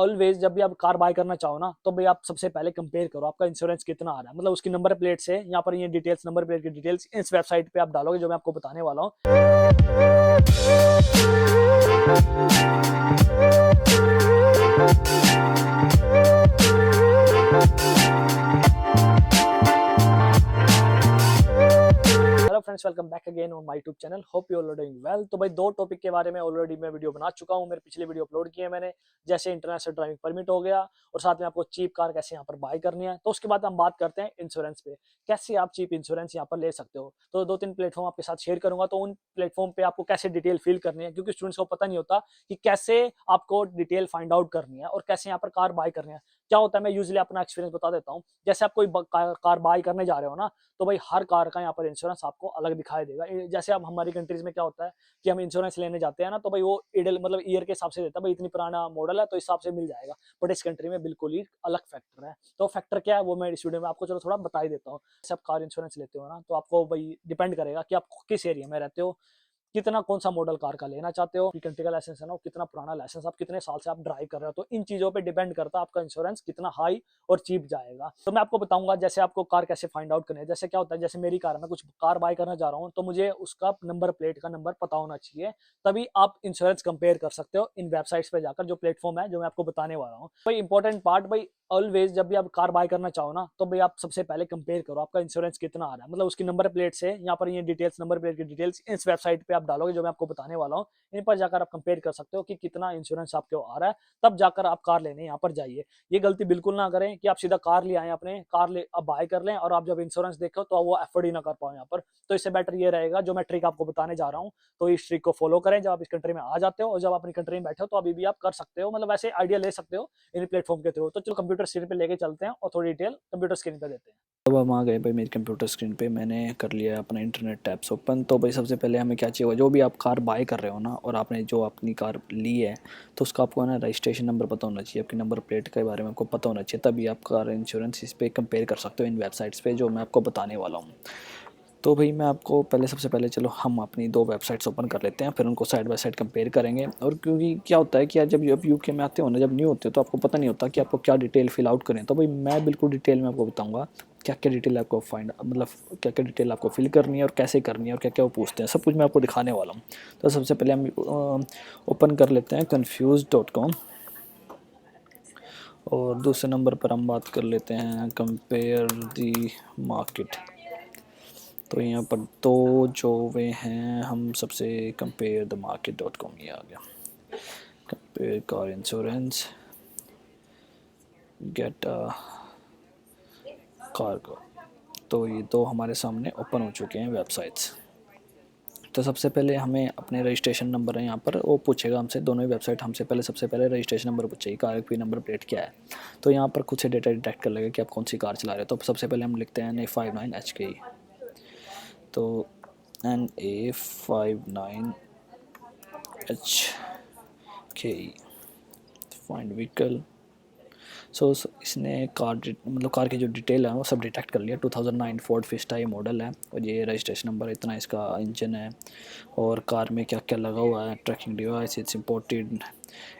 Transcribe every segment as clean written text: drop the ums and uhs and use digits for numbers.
Always जब भी आप कार बाय करना चाहो ना, तो भाई आप सबसे पहले कंपेयर करो आपका इंश्योरेंस कितना आ रहा है। मतलब उसकी नंबर प्लेट से यहाँ पर ये डिटेल्स, नंबर प्लेट की डिटेल्स इस वेबसाइट पे आप डालोगे जो मैं आपको बताने वाला हूँ। Hello friends, welcome back again on my YouTube channel. Hope you all are doing well. तो भाई दो टॉपिक के बारे में ऑलरेडी मैं वीडियो बना चुका हूँ। मेरे पिछले वीडियो अपलोड किए हैं मैंने, जैसे इंटरनेशनल ड्राइविंग परमिट हो गया और साथ में आपको चीप कार कैसे यहाँ पर बाय करनी है। तो उसके बाद हम बात करते हैं इंश्योरेंस पे, कैसे आप चीप इंश्योरेंस यहाँ पर ले सकते हो। तो दो तीन प्लेटफॉर्म आपके साथ शेयर करूंगा, तो उन प्लेटफॉर्म पे आपको कैसे डिटेल फिल करनी है, क्योंकि स्टूडेंट्स को पता नहीं होता कि कैसे आपको डिटेल फाइंड आउट करनी है और कैसे यहाँ पर कार बाय करनी है। क्या होता है, मैं यूजुअली अपना एक्सपीरियंस बता देता हूँ। जैसे आप कोई कार बाय करने जा रहे हो ना, तो भाई हर कार का यहाँ पर इंश्योरेंस आपको अलग दिखाई देगा। जैसे अब हमारी कंट्रीज में क्या होता है कि हम इंश्योरेंस लेने जाते हैं ना, तो भाई वो ईडल मतलब ईयर के हिसाब से देता है, भाई इतनी पुराना मॉडल है तो इस हिसाब से मिल जाएगा। बट इस कंट्री में बिल्कुल ही अलग फैक्टर है। तो फैक्टर क्या है वो मैं इस वीडियो में आपको चलो थोड़ा बता ही देता हूँ। जैसे आप कार इंश्योरेंस लेते हो ना, तो आपको भाई डिपेंड करेगा कि आप किस एरिया में रहते हो, कितना कौन सा मॉडल कार का लेना चाहते हो, कंट्री का लाइसेंस है ना, कितना पुराना लाइसेंस, आप कितने साल से आप ड्राइव कर रहे हो। तो इन चीजों पे डिपेंड करता है आपका इंश्योरेंस कितना हाई और चीप जाएगा। तो मैं आपको बताऊंगा जैसे आपको कार कैसे फाइंड आउट करनी है। जैसे क्या होता है, जैसे मेरी कार है, मैं कुछ कार बाय करना जा रहा हूँ, तो मुझे उसका नंबर प्लेट का नंबर पता होना चाहिए, तभी आप इंश्योरेंस कंपेयर कर सकते हो इन वेबसाइट्स पे जाकर, जो प्लेटफॉर्म है जो मैं आपको बताने वाला हूँ। भाई इंपॉर्टेंट पार्ट, भाई ऑलवेज जब भी आप कार बाय करना चाहो ना, तो भाई आप सबसे पहले कंपेयर करो आपका इंश्योरेंस कितना आ रहा है। मतलब उसकी नंबर प्लेट से यहाँ पर ये डिटेल्स, नंबर प्लेट की डिटेल्स इस वेबसाइट पे आप डालोगे जो मैं आपको बताने वाला हूँ। इन पर जाकर आप कंपेयर कर सकते हो कि कितना इंश्योरेंस आपके आ रहा है, तब जाकर आप कार लेने यहाँ पर जाइए। ये गलती बिल्कुल ना करें कि आप सीधा कार ले आए, अपने कार ले आप बाय कर लें और आप जब इंश्योरेंस देखो तो वो एफर्ड ही ना कर पाओ यहाँ पर। तो इससे बेटर ये रहेगा जो मैं ट्रिक आपको बताने जा रहा हूँ, तो इस ट्रिक को फॉलो करें जब आप इस कंट्री में आ जाते हो। और जब अपनी कंट्री में बैठे हो तो अभी भी आप कर सकते हो, मतलब वैसे आइडिया ले सकते हो इन प्लेटफॉर्म के थ्रू। तो चलो कंप्यूटर स्क्रीन पे लेके चलते हैं और थोड़ी डिटेल कंप्यूटर स्क्रीन पे देते हैं। अब हम आ गए भाई मेरी कंप्यूटर स्क्रीन पे। मैंने कर लिया है अपना इंटरनेट टैब्स ओपन। तो भाई सबसे पहले हमें क्या चाहिए होगा, जो भी आप कार बाय कर रहे हो ना और आपने जो अपनी कार ली है, तो उसका आपको ना रजिस्ट्रेशन नंबर पता होना चाहिए, आपकी नंबर प्लेट के बारे में आपको पता होना चाहिए, तभी आप कार इंश्योरेंस इस पर कंपेयर कर सकते हो इन वेबसाइट्स पे जो मैं आपको बताने वाला हूँ। तो भाई मैं आपको सबसे पहले चलो हम अपनी दो वेबसाइट्स ओपन कर लेते हैं, फिर उनको साइड बाय साइड कंपेयर करेंगे। और क्योंकि क्या होता है कि यार जब आप यूके में आते हो ना, जब न्यू होते हो, तो आपको पता नहीं होता कि आपको क्या डिटेल फिल आउट करें। तो भाई मैं बिल्कुल डिटेल में आपको बताऊंगा क्या क्या डिटेल आपको क्या क्या डिटेल आपको फिल करनी है और कैसे करनी है और क्या क्या वो पूछते हैं, सब कुछ मैं आपको दिखाने वाला हूँ। तो सबसे पहले हम ओपन कर लेते हैं confused.com और दूसरे नंबर पर हम बात कर लेते हैं कंपेयर दी मार्केट। तो यहाँ पर दो जो वे हैं, हम सबसे कंपेयर द मार्केट .com ये आ गया, compare car insurance, get car को। तो ये दो हमारे सामने ओपन हो चुके हैं वेबसाइट्स। तो सबसे पहले हमें अपने रजिस्ट्रेशन नंबर है यहाँ पर वो पूछेगा हमसे, दोनों ही वेबसाइट हमसे पहले सबसे पहले रजिस्ट्रेशन नंबर पूछेगी, कार की नंबर प्लेट क्या है। तो यहाँ पर कुछ डेटा डिटेक्ट कर लेगा कि आप कौन सी कार चला रहे हो। तो सबसे पहले हम लिखते हैं NA59HKE। तो NA59HKE फाइंड व्हीकल। सो इसने कार की जो डिटेल है वो सब डिटेक्ट कर लिया। 2009 फोर्ड फिस्टा ये मॉडल है और ये रजिस्ट्रेशन नंबर इतना, इसका इंजन है और कार में क्या क्या लगा हुआ है, tracking device, it's imported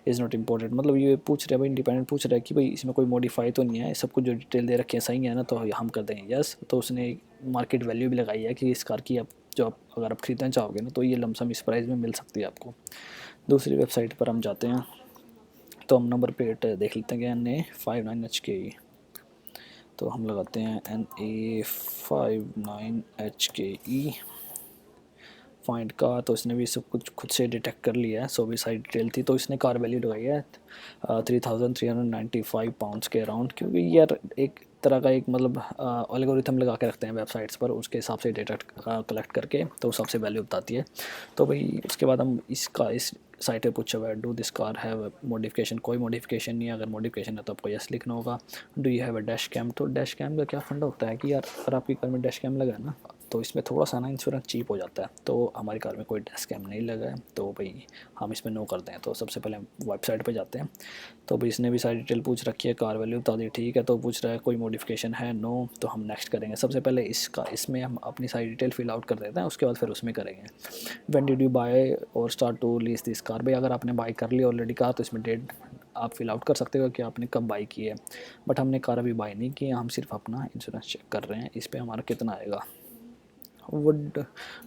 is not imported. मतलब ये पूछ रहे हैं भाई, इंडिपेंडेंट पूछ रहा है कि भाई इसमें कोई मॉडिफाई तो नहीं है, सब कुछ जो डिटेल दे रखी है सही है ना, तो हम कर देंगे यस। तो उसने मार्केट वैल्यू भी लगाई है कि इस कार की अगर आप ख़रीदना चाहोगे ना, तो ये लमसम इस प्राइस में मिल सकती है आपको। दूसरी वेबसाइट पर हम जाते हैं, तो हम नंबर प्लेट देख लेते हैं NA59HKE। तो हम लगाते हैं NA59HKE फाइंड का। तो इसने भी सब कुछ खुद से डिटेक्ट कर लिया है, सो भी सारी डिटेल थी। तो इसने कार वैल्यू लगाई है 3395 के अराउंड, क्योंकि यार एक तरह का एक मतलब एल्गोरिथम लगा के रखते हैं वेबसाइट्स पर, उसके हिसाब से डेटा कलेक्ट करके तो उस हिसाब से वैल्यू बताती है। तो भाई उसके बाद हम इस साइट पे पूछा हुआ है, do this car have modification. कोई मॉडिफिकेशन नहीं है, अगर मॉडिफिकेशन है तो आपको यस लिखना होगा। Do you have a dash cam. तो डैश कैम का क्या फंडा होता है कि यार अगर आपकी कार में डैश कैम लगा है ना, तो इसमें थोड़ा सा ना इंश्योरेंस चीप हो जाता है। तो हमारी कार में कोई डैश कैम नहीं लगा है, तो भाई हम इसमें नो करते हैं। तो सबसे पहले हम वेबसाइट पे जाते हैं। तो भाई इसने भी सारी डिटेल पूछ रखी है, कार वैल्यू बता दी, ठीक है। तो पूछ रहा है कोई मॉडिफिकेशन है, नो। तो हम नेक्स्ट करेंगे। सबसे पहले इसमें हम अपनी सारी डिटेल फिल आउट कर देते हैं, उसके बाद फिर उसमें करेंगे। When did you buy or start to lease this car. भाई अगर आपने बाय कर ली ऑलरेडी कार, तो इसमें डेट आप फिल आउट कर सकते हो कि आपने कब बाई की है, बट हमने कार अभी बाई नहीं की है, हम सिर्फ अपना इंश्योरेंस चेक कर रहे हैं इस पर हमारा कितना आएगा। Would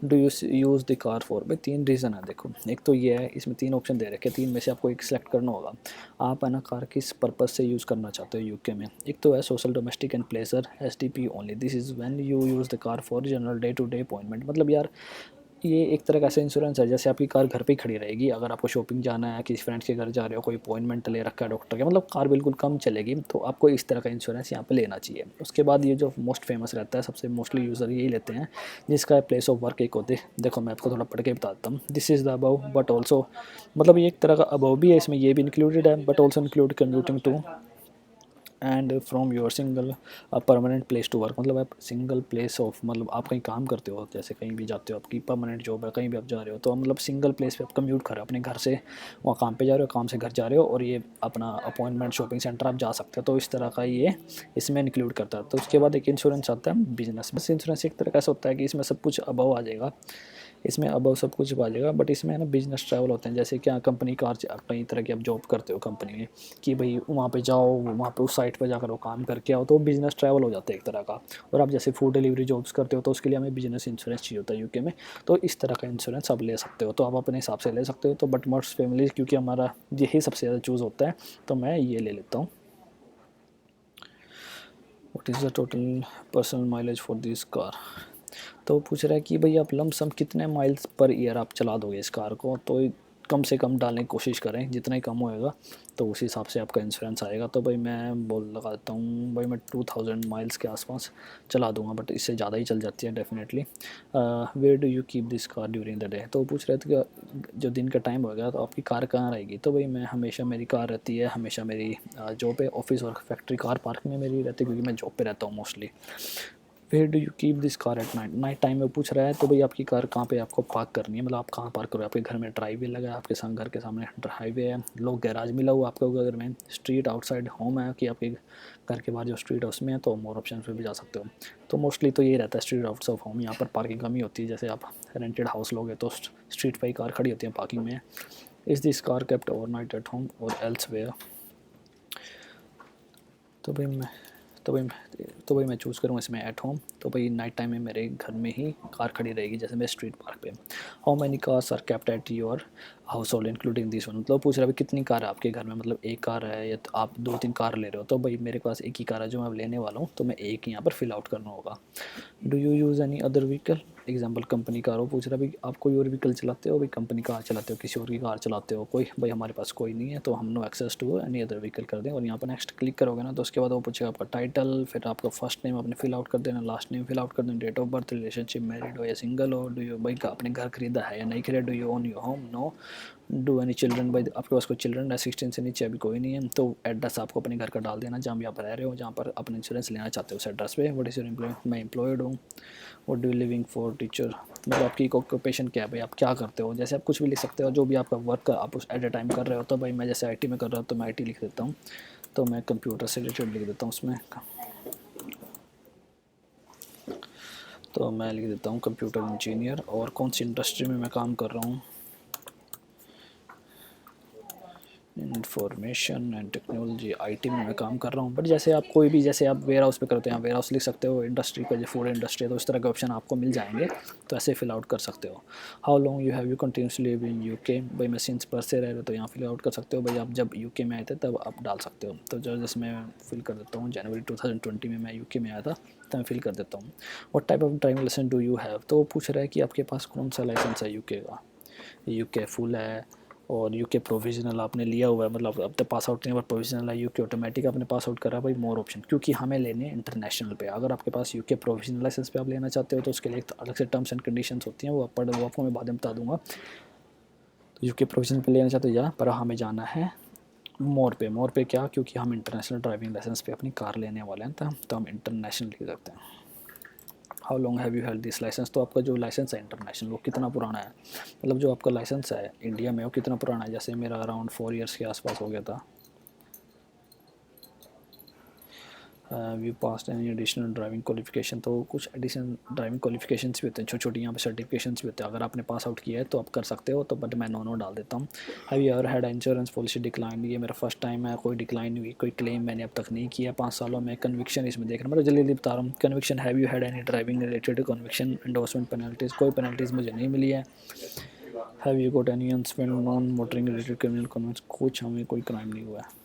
do you use the car for, भाई 3 रीज़न है देखो। एक तो ये है, इसमें 3 ऑप्शन दे रखे हैं, 3 में से आपको एक सिलेक्ट करना होगा। आप है ना कार किस पर्पज़ से यूज़ करना चाहते हो यूके में। एक तो है social domestic and pleasure SDP only, this is when you use the car for general day to day appointment. मतलब यार ये एक तरह का ऐसा इंश्योरेंस है जैसे आपकी कार घर पे ही खड़ी रहेगी, अगर आपको शॉपिंग जाना है, किसी फ्रेंड्स के घर जा रहे हो, कोई अपॉइंटमेंट ले रखा है डॉक्टर के, मतलब कार बिल्कुल कम चलेगी, तो आपको इस तरह का इंश्योरेंस यहाँ पे लेना चाहिए। उसके बाद ये जो मोस्ट फेमस रहता है, सबसे मोस्टली यूज़र यही लेते हैं, जिसका प्लेस ऑफ वर्क एक होते। देखो मैं आपको थोड़ा पढ़ के बताता हूँ। This is the above but also, मतलब ये एक तरह का अबव भी है, इसमें ये भी इंक्लूडेड है, but also include commuting to and from your single permanent place to work. मतलब आप सिंगल प्लेस ऑफ, मतलब आप कहीं काम करते हो, जैसे कहीं भी जाते हो, आपकी परमानेंट जॉब है, कहीं भी आप जा रहे हो, तो मतलब सिंगल प्लेस पे आप कम्यूट कर रहे हो, अपने घर से वहाँ काम पे जा रहे हो, काम से घर जा रहे हो, और ये अपना अपॉइंटमेंट शॉपिंग सेंटर आप जा सकते हो, तो इस तरह का ये इसमें इंक्लूड करता है। तो उसके बाद एक इंश्योरेंस आता है बिजनेस। बस इंश्योरेंस एक तरह का ऐसा होता है कि इसमें सब कुछ अबव आ जाएगा, इसमें अबव सब कुछ आ जाएगा, बट इसमें है ना बिजनेस ट्रैवल होते हैं, जैसे क्या कंपनी कार, कई तरह की आप जॉब करते हो कंपनी में, कि भाई वहाँ पे जाओ, वहाँ पे उस साइट पे जाकर वो काम करके आओ, तो बिजनेस ट्रैवल हो जाता है एक तरह का। और आप जैसे फूड डिलीवरी जॉब्स करते हो, तो उसके लिए हमें बिजनेस इंश्योरेंस चाहिए होता है यूके में, तो इस तरह का इंश्योरेंस आप ले सकते हो, तो आप अपने हिसाब से ले सकते हो। तो बट मोस्ट फैमिली, क्योंकि हमारा यही सबसे ज़्यादा चूज़ होता है, तो मैं ये ले लेता हूँ। What is the total personal mileage for this car. तो पूछ रहा है कि भाई आप लमसम कितने माइल्स पर ईयर आप चला दोगे इस कार को, तो कम से कम डालने की कोशिश करें, जितना ही कम होएगा तो उस हिसाब से आपका इंश्योरेंस आएगा। तो भाई मैं बोल लगाता हूँ भाई, मैं 2000 माइल्स के आसपास चला दूंगा, बट इससे ज़्यादा ही चल जाती है definitely. Where do you keep this car during the day. तो पूछ रहे थे कि जो दिन का टाइम होगा तो आपकी कार कहाँ रहेगी। तो भाई मैं हमेशा, मेरी कार रहती है हमेशा मेरी जॉब पे, ऑफिस और फैक्ट्री कार पार्क में मेरी रहती है, क्योंकि मैं जॉब पे रहता हूँ mostly. Where do you keep this car at night, night time में पूछ रहा है, तो भाई आपकी कार कहाँ पे आपको पार्क करनी है, मतलब आप कहाँ पार्क करोगे। आपके घर में ड्राइव लगा है, आपके घर के सामने हाईवे है, लोग गैराज मिला हुआ आपको घर में, स्ट्रीट आउटसाइड होम है कि आपके घर के बाहर जो स्ट्रीट है उसमें है, तो मोर ऑप्शन पे भी जा सकते हो। तो मोस्टली तो ये रहता है स्ट्रीट आउट्स ऑफ होम, यहाँ पर पार्किंग कमी होती है, जैसे आप रेंटेड हाउस लोगे तो स्ट्रीट पर ही कार खड़ी होती है पार्किंग में। Is this car kept over night at home और एल्स वेयर। तो भाई मैं तो भाई मैं चूज़ करूँ इसमें एट होम। तो भाई नाइट टाइम में मेरे घर में ही कार खड़ी रहेगी, जैसे मैं स्ट्रीट पार्क पे। How many cars are kept at your household including this one. मतलब पूछ रहा है भाई कितनी कार है आपके घर में, मतलब एक कार है या तो आप 2-3 कार ले रहे हो। तो भाई मेरे पास एक ही कार है जो मैं लेने वाला हूँ, तो मैं एक ही यहाँ पर फिल आउट करना होगा। Do you use any other vehicle, example company car हो। पूछ रहा है भाई आप कोई और व्हीकल चलाते हो, भाई कंपनी कार चलाते हो, किसी और की कार चलाते हो कोई। भाई हमारे पास कोई नहीं है, तो हम no access to any other vehicle कर दें, और यहाँ पर नेक्स्ट क्लिक करोगे ना, तो उसके बाद वो पूछेगा आपका टाइटल, फिर आपका फर्स्ट नेम आपने फिल आउट कर देना, लास्ट नेम फिल आउट कर देना, date of birth, relationship, married हो या सिंगल हो, डू यू भाई आपने घर खरीदा है या नहीं खरीदा, do you own your home, no, do any children, भाई आपके पास कोई चिल्ड्रन है 16 से नीचे अभी कोई नहीं है। तो एड्रेस आपको अपने घर का डाल देना जहाँ भी आप रह रहे हो, जहाँ पर अपना इंश्योरेंस लेना चाहते हो उस एड्रेस पे। व्हाट इज़ योर एम्प्लॉय, मैं एम्प्लॉयड हूँ। What do you living for teacher, मतलब आपकी ऑक्यूपेशन क्या है, भाई आप क्या करते हो। जैसे आप कुछ भी लिख सकते हो, जो भी आपका वर्क आप उस एट ए टाइम कर रहे हो। तो भाई मैं जैसे IT में कर रहा हूँ, तो मैं IT लिख देता हूँ, तो मैं कंप्यूटर से रिलेटेड लिख देता हूँ उसमें। तो मैं लिख देता हूँ कंप्यूटर इंजीनियर, और कौन सी इंडस्ट्री में मैं काम कर रहा हूँ, इंफॉर्मेशन एंड टेक्नोलॉजी, IT में मैं काम कर रहा हूँ। बट जैसे आप कोई भी, जैसे आप वेयर हाउस पे करते हैं, वेयर हाउस लिख सकते हो, इंडस्ट्री का जो फूड इंडस्ट्री है, तो इस तरह के ऑप्शन आपको मिल जाएंगे, तो ऐसे फिल आउट कर सकते हो। How long you have you continuously live in UK, भाई मैं सिंस पर से रह रहे हो, तो यहाँ फिल आउट कर सकते हो। भाई आप जब यूके में आए थे तब आप डाल सकते हो। तो जैसे मैं फिल कर देता हूँ, जनवरी 2020 में मैं यूके में आया था, तो मैं फिल कर देता हूँ। What type of driving licence do you have, तो वो पूछ रहा है कि आपके पास कौन सा लाइसेंस है यूके का। यूके फुल है, और यूके प्रोविजनल आपने लिया हुआ है, मतलब अब तक पास आउट नहीं, पर प्रोविजनल है। यूके ऑटोमेटिक आपने पास आउट करा, भाई मोर ऑप्शन, क्योंकि हमें लेने इंटरनेशनल पे। अगर आपके पास यूके प्रोविजनल लाइसेंस पे आप लेना चाहते हो, तो उसके लिए एक अलग से टर्म्स एंड कंडीशंस होती हैं, वो आपको मैं बाद में बता दूंगा। तो यूके प्रोविजनल पे लेना चाहते हो या, पर हमें जाना है मोर पे। मोर पे क्या, क्योंकि हम इंटरनेशनल ड्राइविंग लाइसेंस पे अपनी कार लेने वाले हैं, तो हम इंटरनेशनल लिख सकते हैं। How long have you held this licence, तो आपका जो लाइसेंस है इंटरनेशनल वो कितना पुराना है, मतलब जो आपका लाइसेंस है इंडिया में वो कितना पुराना है। जैसे मेरा अराउंड 4 ईयर्स के आसपास हो गया था। You pass any additional driving qualification, तो कुछ एडिशनल ड्राइविंग क्वालिफिकेशंस भी होते हैं, छोटी छोटी यहाँ पे सर्टिफिकेशंस भी होते हैं, अगर आपने पास आउट किया है तो आप कर सकते हो, तो बट मैं नो डाल देता हूँ। Have you ever had insurance policy decline, ये मेरा फर्स्ट टाइम है, कोई डिक्लाइन हुई, कोई क्लेम मैंने अब तक नहीं किया 5 सालों में। कन्विक्शन इसमें देख रहा हूँ, मतलब जल्दी जल्दी बता रहा हूँ। Conviction, have you had any driving related conviction, endorsement penalties, कोई पेनल्टीज़ मुझे नहीं मिली है। Have you got any unspent non motoring related criminal conviction, कुछ हमें कोई क्राइम नहीं हुआ है।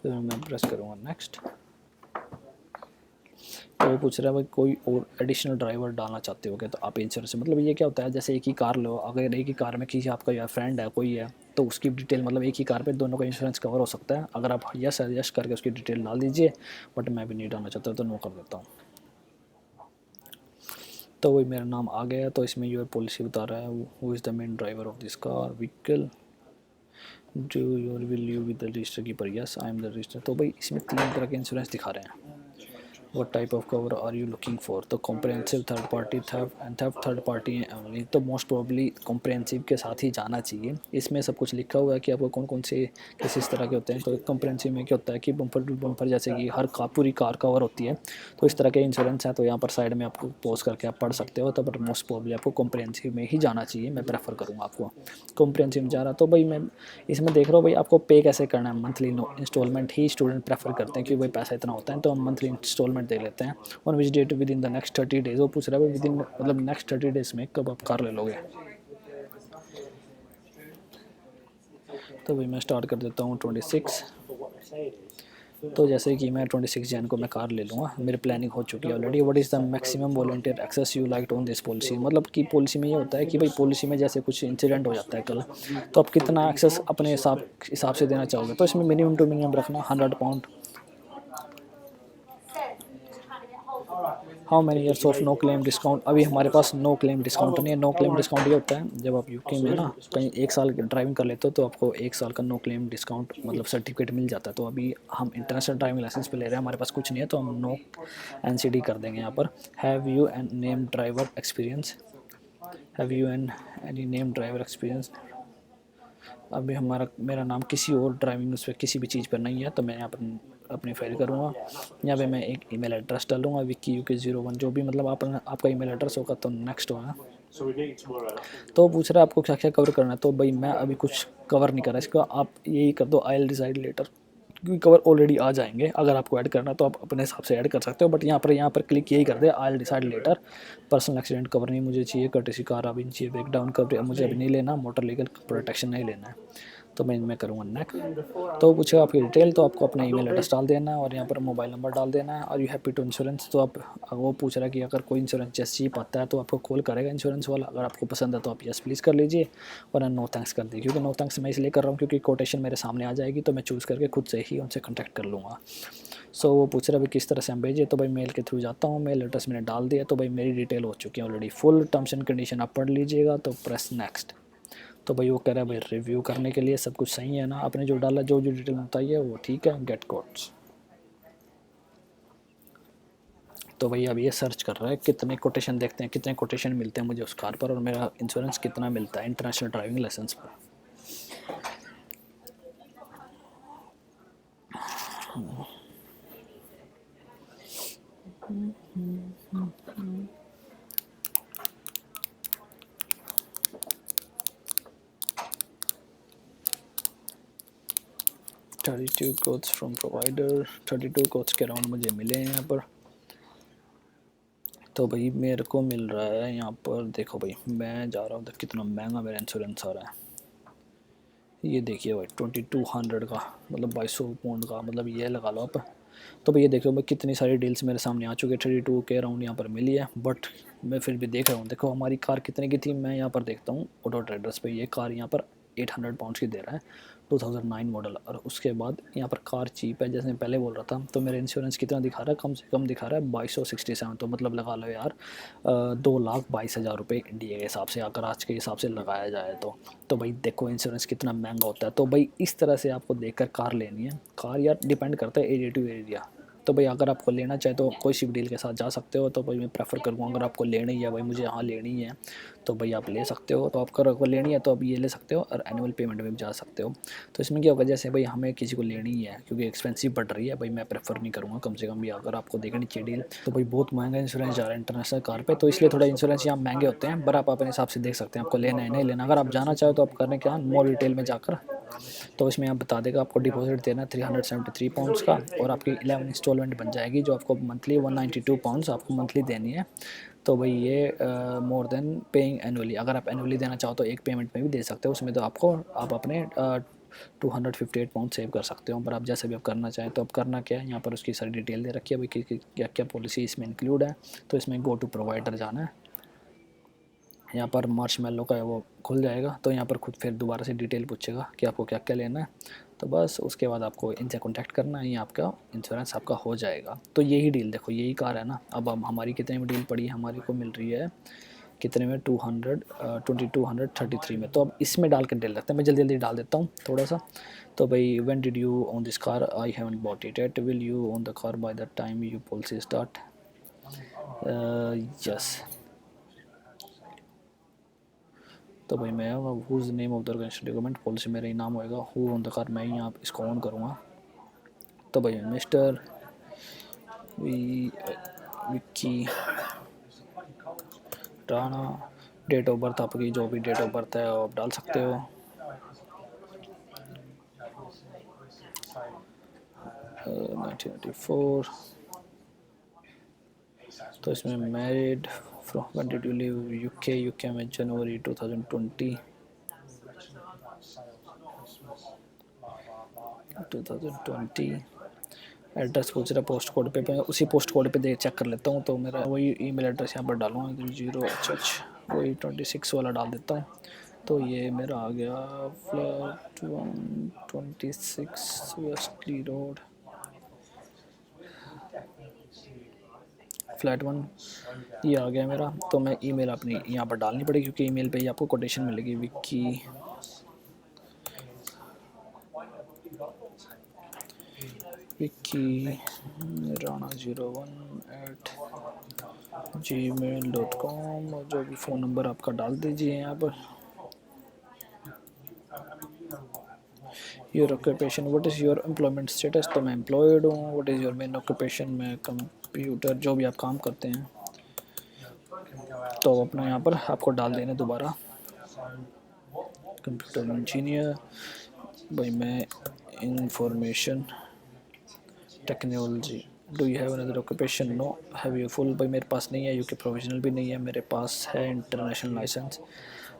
फिर मैं प्रेस करूँगा नेक्स्ट, तो वो पूछ रहा है भाई कोई और एडिशनल ड्राइवर डालना चाहते हो क्या, तो आप इंश्योरेंस से, मतलब ये क्या होता है, जैसे एक ही कार लो, अगर एक ही कार में किसी आपका या फ्रेंड है कोई है, तो उसकी डिटेल, मतलब एक ही कार पे दोनों का इंश्योरेंस कवर हो सकता है, अगर आप यस यस करके उसकी डिटेल डाल दीजिए, बट मैं भी नहीं डालना चाहता तो नो कर देता हूँ। तो वही मेरा नाम आ गया, तो इसमें योर पॉलिसी बता रहा है who is the main driver of this car vehicle, do your will you with the register keeper, yes I am the register. तो भाई इसमें 3 तरह के इंश्योरेंस दिखा रहे हैं। What type of cover are you looking for? तो comprehensive third party theft and theft third party only, तो most probably comprehensive के साथ ही जाना चाहिए। इसमें सब कुछ लिखा हुआ है कि आपको कौन कौन से किस तरह के होते हैं। तो comprehensive में क्या होता है कि बम्पर टू बम्पर, जैसे कि हर कार, पूरी कार कवर होती है, तो इस तरह के इंश्योरेंस है। तो यहाँ पर साइड में आपको पॉज करके आप पढ़ सकते हो, तो बट मोस्ट प्रॉब्ली आपको comprehensive में ही जाना चाहिए, मैं प्रेफर करूँगा आपको comprehensive में जा रहा। तो भाई मैं इसमें देख रहा हूँ भाई आपको पे कैसे करना है, मंथली इंस्टॉलमेंट ही स्टूडेंट प्रेफर करते हैं, क्योंकि भाई पैसा इतना होता है, तो हम मंथली इंस्टॉलमेंट दे लेते हैं। On which date within the next 30 days, वो पूछ रहा है विद इन, मतलब नेक्स्ट 30 डेज में कब आप कार ले लोगे। तो भाई मैं स्टार्ट कर देता हूँ 26। तो जैसे कि मैं 26 जन को मैं कार ले लूँगा, मेरी प्लानिंग हो चुकी है already. What is the maximum volunteer excess you like on this policy, मतलब कि पॉलिसी में ये होता है कि भाई पॉलिसी में जैसे कुछ इंसिडेंट हो जाता है कल, तो आप कितना एक्सेस अपने हिसाब से देना चाहोगे। तो इसमें मिनिमम टू मिनिमम रखना 100 pound. How many years of no claim discount, अभी हमारे पास नो क्लेम डिस्काउंट नहीं है। नो क्लेम डिस्काउंट ये होता है जब आप यूके में ना कहीं 1 साल ड्राइविंग कर लेते हो, तो आपको 1 साल का नो क्लेम डिस्काउंट मतलब सर्टिफिकेट मिल जाता है। तो अभी हम इंटरनेशनल ड्राइविंग लाइसेंस पे ले रहे हैं, हमारे पास कुछ नहीं है, तो हम नो एनसीडी कर देंगे यहाँ पर। Have you an name driver experience, have you an any name driver experience. अभी मेरा नाम किसी और ड्राइविंग उस पर किसी भी चीज़ पर नहीं है, तो मैं यहाँ पर अपनी फाइल करूँगा। यहाँ पे मैं एक ईमेल एड्रेस डालूँगा विक्की UK01, जो भी मतलब आपका ईमेल एड्रेस होगा। तो नेक्स्ट होगा, तो पूछ रहा है आपको क्या क्या कवर करना है। तो भाई मैं अभी कुछ कवर नहीं कर रहा, इसका आप यही कर दो आई विल डिसाइड लेटर, क्योंकि कवर ऑलरेडी आ जाएंगे। अगर आपको ऐड करना तो आप अपने हिसाब से ऐड कर सकते हो, बट यहाँ पर क्लिक यही कर दे I will decide later. Personal accident cover नहीं मुझे चाहिए, कर्टेसी कार अभी नहीं चाहिए, ब्रेकडाउन कवर मुझे अभी नहीं लेना, मोटर लीगल प्रोटेक्शन नहीं लेना है। तो मैं करूँगा नेक्स्ट। तो पूछेगा आपकी डिटेल, तो आपको अपना ईमेल एड्रेस डाल देना है और यहाँ पर मोबाइल नंबर डाल देना है। और यू हैप्पी टू इंश्योरेंस, तो आप वो पूछ रहा है कि अगर कोई इंश्योरेंस जैसे चीप आता है तो आपको कॉल करेगा इंश्योरेंस वाला, अगर आपको पसंद है तो आप यस प्लीज़ कर लीजिए, वरना नो थैंक्स कर दीजिए। क्योंकि नो थैंक्स मैं इसलिए कर रहा हूँ क्योंकि कोटेशन मेरे सामने आ जाएगी, तो मैं चूज़ करके खुद से ही उनसे कॉन्टैक्ट कर लूँगा। सो वो पूछ रहा है भाई किस तरह से हम भेजें, तो भाई मेल के थ्रू जाता हूँ, मेल एड्रेस मैंने डाल दिया। तो भाई मेरी डिटेल हो चुकी है already, full terms and condition आप पढ़ लीजिएगा। तो प्रेस नेक्स्ट। तो भाई वो कह रहा है भाई रिव्यू करने के लिए सब कुछ सही है ना, आपने जो डाला जो डिटेल बताई है वो ठीक है, गेट कोड्स। तो भाई अब ये सर्च कर रहा है कितने कोटेशन, देखते हैं कितने कोटेशन मिलते हैं मुझे उस कार पर, और मेरा इंश्योरेंस कितना मिलता है इंटरनेशनल ड्राइविंग लाइसेंस पर। Thirty two codes from provider, 32 codes के अराउंड मुझे मिले हैं यहाँ पर। तो भाई मेरे को मिल रहा है यहाँ पर, देखो भाई मैं जा रहा हूँ, कितना महंगा मेरा इंश्योरेंस आ रहा है। ये देखिए भाई 2200 का, मतलब 2200 पाउंड का, मतलब ये लगा लो आप। तो भैया देखो भाई कितनी सारी डील्स मेरे सामने आ चुके हैं, 32 के अराउंड यहाँ पर मिली है। बट मैं फिर भी देख रहा हूँ, देखो हमारी कार कितने की थी, मैं यहाँ पर देखता हूँ ऑटो ट्रेडर्स पे, ये कार यहाँ पर 800 पाउंड्स की दे रहा है, 2009 मॉडल। और उसके बाद यहाँ पर कार चीप है, जैसे मैं पहले बोल रहा था। तो मेरा इंश्योरेंस कितना दिखा रहा है, कम से कम दिखा रहा है 2267, तो मतलब लगा लो यार 2,22,000 रुपये इंडिया के हिसाब से, अगर आज के हिसाब से लगाया जाए तो भाई देखो इंश्योरेंस कितना महंगा होता है। तो भाई इस तरह से आपको देखकर कार लेनी है। कार यार डिपेंड करता है एरिया टू एरिया। तो भाई अगर आपको लेना चाहे तो कोई सी भी डील के साथ जा सकते हो। तो भाई मैं प्रेफर करूँगा अगर आपको लेनी है भाई, मुझे यहाँ लेनी है तो भाई आप ले सकते हो। तो आपको लेनी है तो अब ये ले सकते हो और एनुअल पेमेंट में भी जा सकते हो। तो इसमें क्या होगा, जैसे भाई हमें किसी को लेनी है क्योंकि एक्सपेंसिव पड़ रही है भाई, मैं प्रेफर नहीं करूँगा कम से कम भी। अगर आपको देखनी चाहिए डील तो भाई बहुत महंगा इंश्योरेंस जा रहा है इंटरनेशनल कार पे, तो इसलिए थोड़ा इंश्योरेंस यहाँ महंगे होते हैं। पर आप अपने हिसाब से देख सकते हैं आपको लेना है नहीं लेना। अगर आप जाना चाहो तो आप करने क्या मोर डिटेल में जाकर, तो इसमें आप बता देगा आपको डिपॉजिट देना है £373 का, और आपकी 11 इंस्टॉलमेंट बन जाएगी जो आपको मंथली £192 आपको मंथली देनी है। तो भाई ये मोर देन पेइंग एनुअली। अगर आप एनुअली देना चाहो तो एक पेमेंट में भी दे सकते हो, उसमें तो आपको आप अपने £258 सेव कर सकते हो। पर आप जैसे भी आप करना चाहें तो आप करना क्या है, यहाँ पर उसकी सारी डिटेल दे रखी है भाई कि क्या क्या पॉलिसी इसमें इंक्लूड है। तो इसमें गो टू प्रोवाइडर जाना है, यहाँ पर मार्शमैलो का है वो खुल जाएगा। तो यहाँ पर खुद फिर दोबारा से डिटेल पूछेगा कि आपको क्या क्या लेना है। तो बस उसके बाद आपको इनसे कांटेक्ट करना है, ये आपका इंश्योरेंस आपका हो जाएगा। तो यही डील देखो, यही कार है ना। अब हम हमारी कितने में डील पड़ी है, हमारी को मिल रही है कितने में 2233 में। तो अब इसमें डाल कर डील लगता है, मैं जल्दी जल्दी डाल देता हूँ थोड़ा सा। तो भाई when did you own this car, I haven't bought it at, will you own the car by the time you policy start, yes. तो भाई मैं whose name of the organisation document, policy मेरा ही नाम होएगा, हु ऑन द कार मैं ही यहाँ इसको ऑन करूँगा। तो भाई Mister Vicky Rana, date of birth आपकी जो भी डेट ऑफ बर्थ है वो आप डाल सकते हो। 1994। तो इसमें married, from when did you live UK में जनवरी 2020। एड्रेस पूछ रहा पोस्ट कोड पे, मैं उसी पोस्ट कोड पे दे चेक कर लेता हूँ। तो मेरा वही ईमेल एड्रेस यहाँ पर डालूँगा 0HH, वही 26 वाला डाल देता हूँ। तो ये मेरा आ गया फ्लैट 126 वेस्टली रोड, फ्लैट 1 ये आ गया मेरा। तो मैं ईमेल अपनी यहाँ पर डालनी पड़ेगी क्योंकि ईमेल पे ही आपको कोटेशन मिलेगी, विक्की राणा 01@gmail.com, और जो भी फ़ोन नंबर आपका डाल दीजिए यहाँ पर। Your occupation, what is your employment status, तो मैं एम्प्लॉयड हूँ। What is your main occupation, मैं कंप्यूटर जो भी आप काम करते हैं तो अपना यहाँ पर आपको डाल देना दोबारा कंप्यूटर इंजीनियर। भाई मैं information technology. Do you have another occupation, no. Have you full, भाई मेरे पास नहीं है, यूके प्रोविजनल भी नहीं है, मेरे पास है इंटरनेशनल लाइसेंस।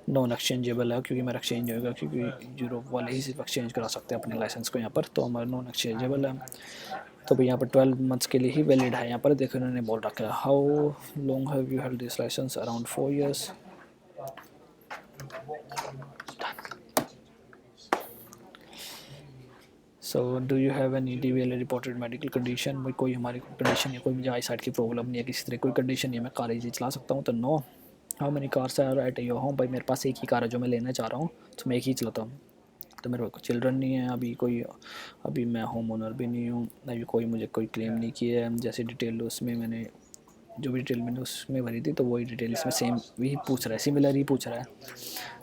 नॉन एक्सचेंजेबल है क्योंकि मेरा एक्सचेंज होएगा, क्योंकि यूरोप वाले ही सिर्फ एक्सचेंज करा सकते हैं अपने लाइसेंस को यहाँ पर। तो हमारा नॉन एक्सचेंजेबल है। तो भाई यहाँ पर 12 मंथ्स के लिए ही वैलिड है। यहाँ पर देखो इन्होंने बोल रखा है how long have you held this licence, around 4 years। So do you have any DVLA reported medical condition, भाई कोई हमारी कंडीशन या कोई मुझे आई साइड की प्रॉब्लम नहीं है, किसी तरह कोई कंडीशन नहीं है, मैं कार इजी चला सकता हूँ। तो no. How many cars are at your home, भाई मेरे पास एक ही कार है जो मैं लेना चाह रहा हूँ, तो मैं एक ही चलाता हूँ। तो मेरे को चिल्ड्रन नहीं है अभी कोई, अभी मैं होम ओनर भी नहीं हूँ, अभी कोई मुझे कोई क्लेम नहीं किया है। जैसे डिटेल उसमें मैंने जो भी डिटेल मैंने उसमें भरी थी तो वही डिटेल इसमें सेम वही पूछ रहा है, सिमिलर ही पूछ रहा है।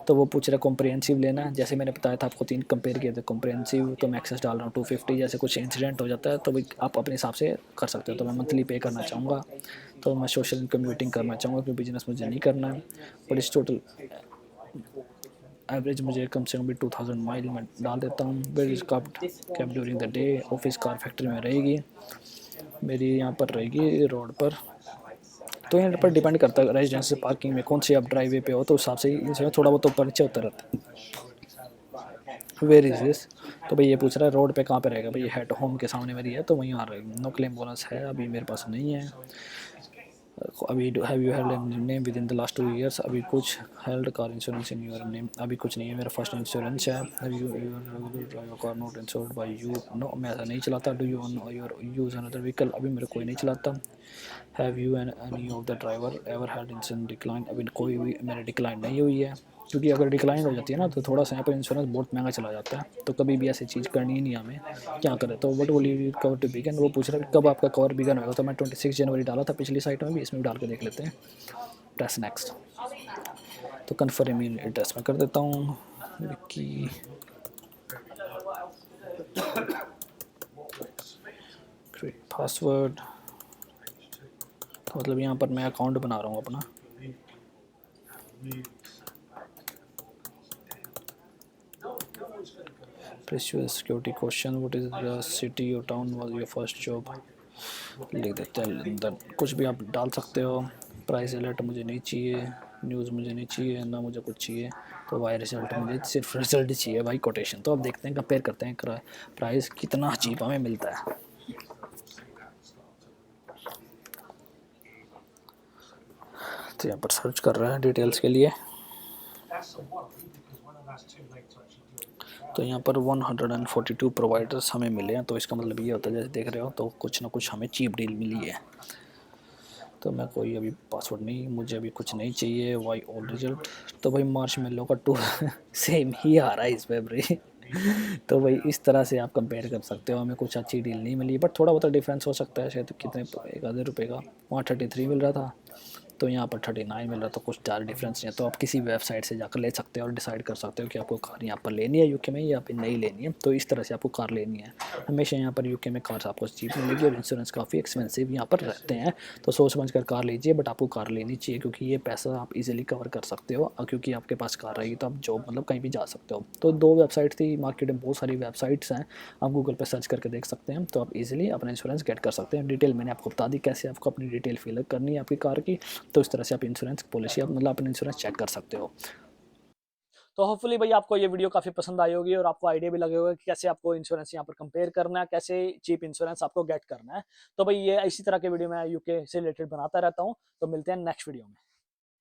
तो वो पूछ रहा है कॉम्प्रिहेंसिव लेना है, जैसे मैंने बताया था आपको 3 कंपेयर किए थे कॉम्प्रिहेंसिव। तो मैं एक्सेस डाल रहा हूँ 250, जैसे कुछ इंसिडेंट हो जाता है तो भाई आप अपने हिसाब से कर सकते हो। तो मैं मंथली पे करना चाहूँगा, तो मैं सोशल इनकम मीटिंग करना चाहूँगा क्योंकि बिजनेस मुझे नहीं करना है। बट इस टोटल एवरेज मुझे कम से कम भी 2000 माइल में डाल देता हूँ। Where is cab during the day, office car factory में रहेगी मेरी, यहाँ पर रहेगी रोड पर। तो यहाँ पर डिपेंड करता है रेजिडेंस पार्किंग में कौन सी आप ड्राइवे पे हो, तो उस हिसाब से इसमें थोड़ा बहुत ऊपर नीचे होता रहता है। वेयर इज दिस, तो भाई ये पूछ रहा है रोड पे कहाँ पे रहेगा, भाई ये हेड होम के सामने मेरी है तो वहीं आ रहा है। नो क्लेम बोनस है अभी मेरे पास नहीं है अभी। Have you held name within the last 2 years, अभी कुछ held car insurance in your name, अभी कुछ नहीं है, मेरा फर्स्ट इंश्योरेंस है। Have you drive car not insured by you, no मैं ऐसा नहीं चलाता। Do you use another vehicle, अभी मेरे कोई नहीं चलाता। Have you any of the driver ever had insurance decline, अभी कोई भी मेरे डिक्लाइन नहीं हुई है। क्योंकि अगर डिक्लाइन हो जाती है ना तो थोड़ा सा यहाँ पर इंश्योरेंस बहुत महंगा चला जाता है। तो कभी भी ऐसी चीज़ करनी ही नहीं हमें, क्या करें। तो what will you cover to begin, वो पूछ रहा है कब आपका कवर बिगन होगा। तो मैं 26 जनवरी डाला था पिछली साइट में भी, इसमें भी डाल के देख लेते हैं। प्रेस नेक्स्ट, तो कन्फर्म ईमेल एड्रेस में कर देता हूँ कि पासवर्ड, तो मतलब यहाँ पर मैं अकाउंट बना रहा हूँ अपना। Pressure security question, what is the city or town was your first job, लिख देते हैं। अंदर कुछ भी आप डाल सकते हो। प्राइस अलर्ट मुझे नहीं चाहिए, न्यूज़ मुझे नहीं चाहिए, ना मुझे कुछ चाहिए। तो वाई रिजल्ट, मुझे सिर्फ रिजल्ट चाहिए भाई, कोटेशन। तो अब देखते हैं, कंपेयर करते हैं प्राइस कितना चीप हमें मिलता है। तो यहाँ पर सर्च कर रहे हैं डिटेल्स के लिए। तो यहाँ पर 142 प्रोवाइडर्स हमें मिले हैं। तो इसका मतलब ये होता है, जैसे देख रहे हो, तो कुछ ना कुछ हमें चीप डील मिली है। तो मैं कोई अभी पासवर्ड नहीं, मुझे अभी कुछ नहीं चाहिए। वाई ऑल रिजल्ट, तो भाई मार्च में लो का 2 सेम ही आ रहा है इस पे भाई। तो भाई इस तरह से आप कंपेयर कर सकते हो। हमें कुछ अच्छी डील नहीं मिली, बट थोड़ा बहुत डिफरेंस हो सकता है। शायद कितने, 1000 रुपये का वहाँ 33 मिल रहा था, तो यहाँ पर 39 मिल रहा, तो कुछ ज़्यादा डिफरेंस नहीं है। तो आप किसी वेबसाइट से जाकर ले सकते हो और डिसाइड कर सकते हो कि आपको कार यहाँ पर लेनी है यूके में या फिर नहीं लेनी है। तो इस तरह से आपको कार लेनी है। हमेशा यहाँ पर यूके में कार आपको चीप मिलेगी और इंश्योरेंस काफ़ी एक्सपेंसिव यहाँ पर रहते हैं। तो सोच समझ कर कार लीजिए, बट आपको कार लेनी चाहिए, क्योंकि ये पैसा आप इजीली कवर कर सकते हो। और क्योंकि आपके पास कार रहेगी तो आप जॉब मतलब कहीं भी जा सकते हो। तो 2 वेबसाइट थी, मार्केट में बहुत सारी वेबसाइट्स हैं, आप गूगल पर सर्च करके देख सकते हैं। तो आप इजीली अपना इंश्योरेंस गेट कर सकते हैं। डिटेल मैंने आपको बता दी कैसे आपको अपनी डिटेल फिल करनी है आपकी कार की। तो इस तरह से आप इंश्योरेंस पॉलिसी आप मतलब अपना इंश्योरेंस चेक कर सकते हो। तो होपफुली भाई आपको ये वीडियो काफी पसंद आई होगी और आपको आइडिया भी लगे होगा कि कैसे आपको इंश्योरेंस यहाँ पर कंपेयर करना है, कैसे चीप इंश्योरेंस आपको गेट करना है। तो भाई ये इसी तरह के वीडियो मैं यूके से रिलेटेड बनाता रहता हूँ। तो मिलते हैं नेक्स्ट वीडियो में।